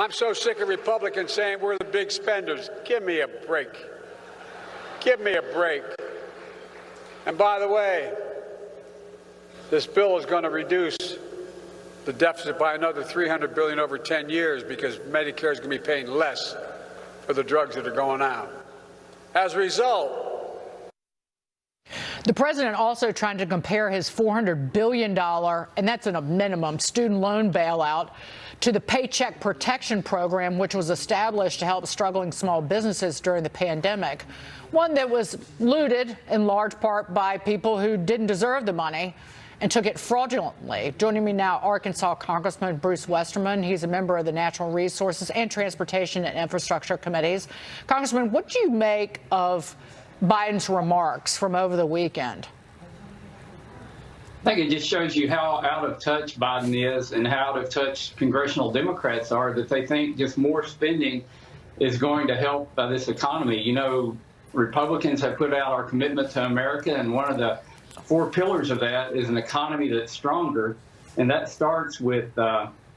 I'm so sick of Republicans saying we're the big spenders. Give me a break. Give me a break. And by the way, this bill is going to reduce the deficit by another $300 billion over 10 years because Medicare is going to be paying less for the drugs that are going out. As a result, the president also trying to compare his $400 billion, and that's in a minimum, student loan bailout to the Paycheck Protection Program, which was established to help struggling small businesses during the pandemic, one that was looted in large part by people who didn't deserve the money and took it fraudulently. Joining me now, Arkansas Congressman Bruce Westerman. He's a member of the Natural Resources and Transportation and Infrastructure Committees. Congressman, what do you make of Biden's remarks from over the weekend? I think it just shows you how out of touch Biden is and how out of touch congressional Democrats are, that they think just more spending is going to help this economy. You know, Republicans have put out our commitment to America, and one of the 4 pillars of that is an economy that's stronger, and that starts with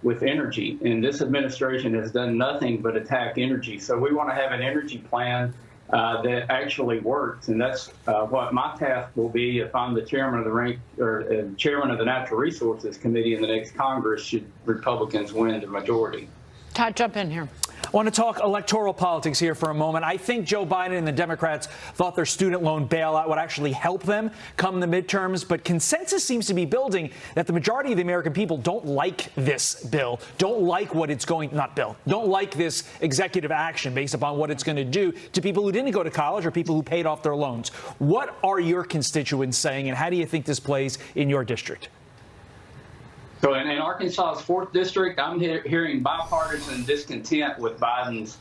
energy. And this administration has done nothing but attack energy. So we want to have an energy plan that actually works, and that's what my task will be if I'm the chairman of the chairman of the Natural Resources Committee in the next Congress, should Republicans win the majority. Todd, jump in here. I want to talk electoral politics here for a moment. I think Joe Biden and the Democrats thought their student loan bailout would actually help them come the midterms, but consensus seems to be building that the majority of the American people don't like this bill, don't like what it's going, don't like this executive action based upon what it's going to do to people who didn't go to college or people who paid off their loans. What are your constituents saying, and how do you think this plays in your district? So in Arkansas's 4th district, I'm hearing bipartisan discontent with Biden's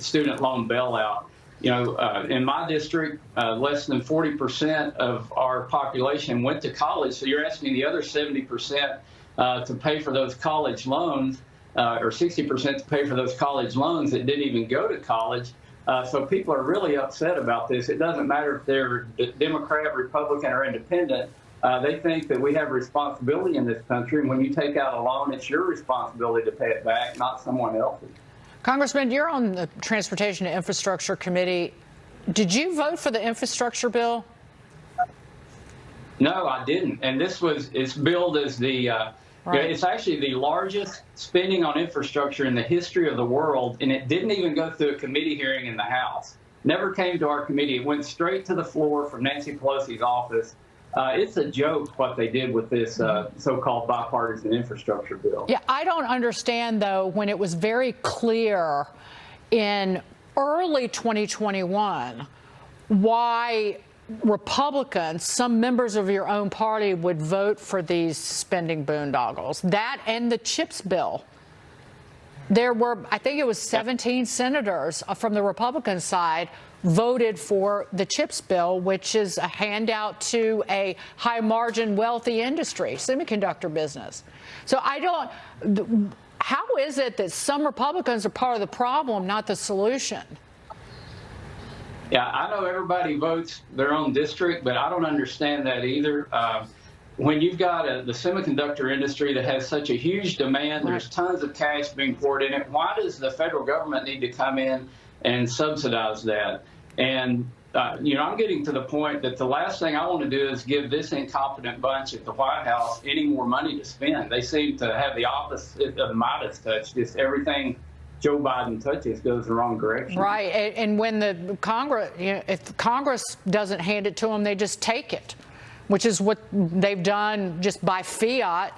student loan bailout. You know, in my district, less than 40% of our population went to college. So you're asking the other 70% to pay for those college loans, or 60% to pay for those college loans that didn't even go to college. So people are really upset about this. It doesn't matter if they're Democrat, Republican, or independent. They think that we have a responsibility in this country, and when you take out a loan, it's your responsibility to pay it back, not someone else's. Congressman, you're on the Transportation and Infrastructure Committee. Did you vote for the infrastructure bill? No, I didn't. And it's billed as it's actually the largest spending on infrastructure in the history of the world, and it didn't even go through a committee hearing in the House. Never came to our committee. It went straight to the floor from Nancy Pelosi's office. It's a joke what they did with this so-called bipartisan infrastructure bill. Yeah, I don't understand, though, when it was very clear in early 2021 why Republicans, some members of your own party, would vote for these spending boondoggles. That and the CHIPS bill. There were, I think it was 17 senators from the Republican side voted for the CHIPS bill, which is a handout to a high-margin, wealthy industry, semiconductor business. So how is it that some Republicans are part of the problem, not the solution? Yeah, I know everybody votes their own district, but I don't understand that either. When you've got the semiconductor industry that has such a huge demand, there's tons of cash being poured in it. Why does the federal government need to come in and subsidize that? And, you know, I'm getting to the point that the last thing I want to do is give this incompetent bunch at the White House any more money to spend. They seem to have the opposite of the Midas touch. Just everything Joe Biden touches goes the wrong direction. Right. And when the Congress, if Congress doesn't hand it to them, they just take it, which is what they've done just by fiat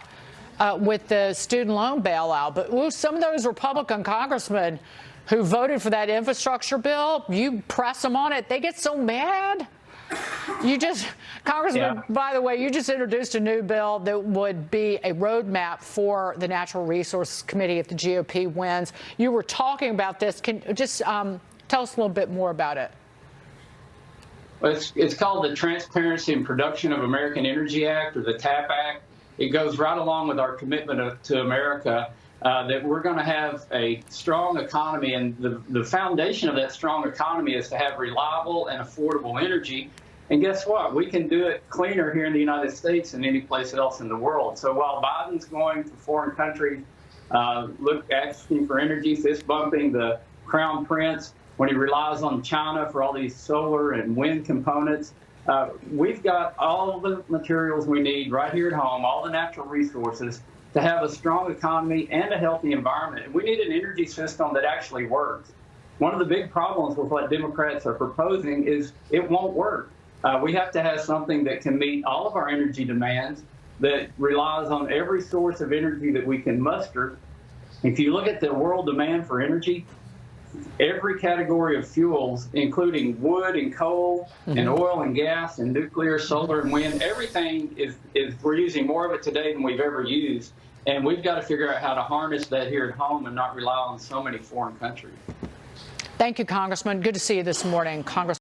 with the student loan bailout. But some of those Republican congressmen who voted for that infrastructure bill, you press them on it, they get so mad. Congressman, by the way, you just introduced a new bill that would be a roadmap for the Natural Resources Committee if the GOP wins. You were talking about this. Can just tell us a little bit more about it. Well, it's called the Transparency and Production of American Energy Act, or the TAP Act. It goes right along with our commitment to America. That we're going to have a strong economy, and the foundation of that strong economy is to have reliable and affordable energy. And guess what? We can do it cleaner here in the United States than any place else in the world. So while Biden's going to foreign countries Look, asking for energy, fist bumping the Crown Prince when he relies on China for all these solar and wind components. We've got all the materials we need right here at home, all the natural resources to have a strong economy and a healthy environment. And we need an energy system that actually works. One of the big problems with what Democrats are proposing is it won't work. We have to have something that can meet all of our energy demands, that relies on every source of energy that we can muster. If you look at the world demand for energy, every category of fuels, including wood and coal and oil and gas and nuclear, solar and wind, everything is we're using more of it today than we've ever used. And we've got to figure out how to harness that here at home and not rely on so many foreign countries. Thank you, Congressman. Good to see you this morning, Congressman.